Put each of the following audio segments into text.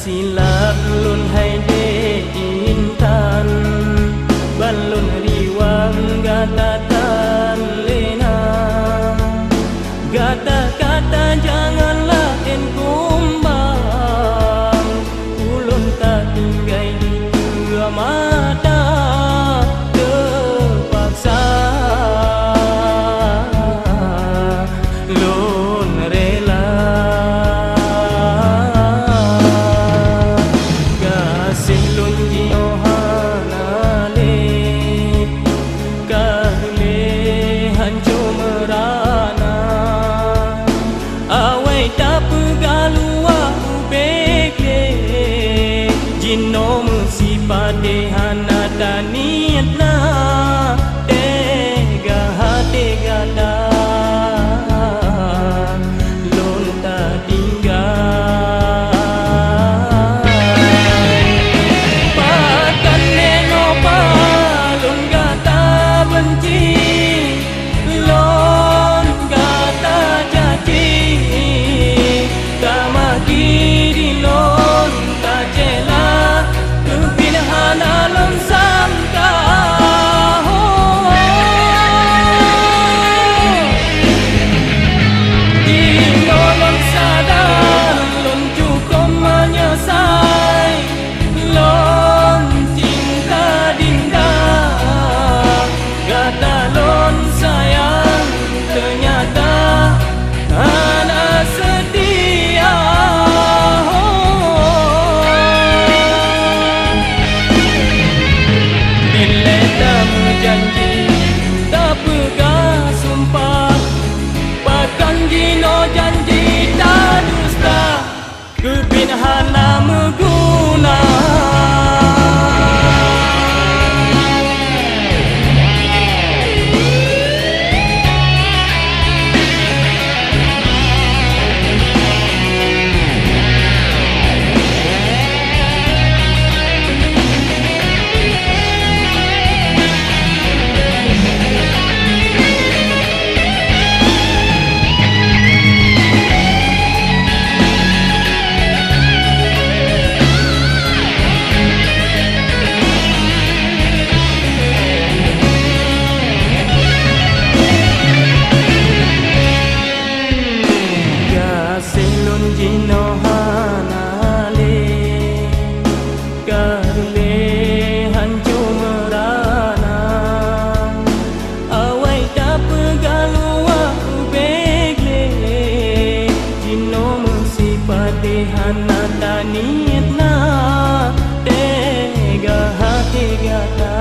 silap lun hai de intan balun riwang gata tan lena gata kata janganlah en kumbang ulun tak tinggai di dua mata terpaksa lun rela kasih lun diohana le kahle hancu merana awai tak pegalua ubekle jinom si padehana daniatna tega tega da lon ta tinggal pakan neno palon gata benci lon gata janji kama kiri lon ta jela kepinahan alam sangka lon sadar lon cukup menyesal lon cinta dinda kata lon sayang ternyata anak setia bila tak janji tak pegang sumpah bahkan dino janji tak dusta kepinhana meguna hana tanitna tega tega ta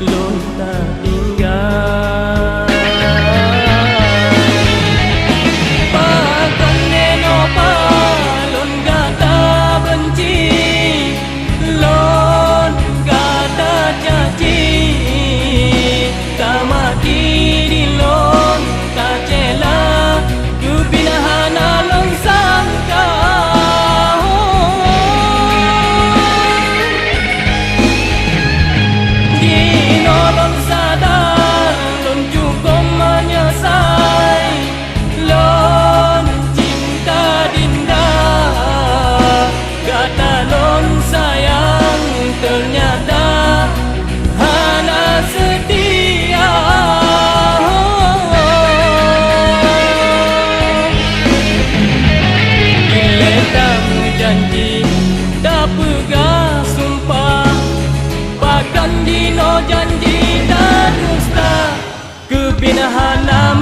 lon ta tinggal pakan neno palon gata benci lon gata janji kama kiri lon ta jela kepinahan alam sangka dino lon sadar lon cukup menyesal lon cinta dinda kata lon sayang ternyata hana setia janji tak pegang sumpah bahkan dino janji tak dusta kepinhana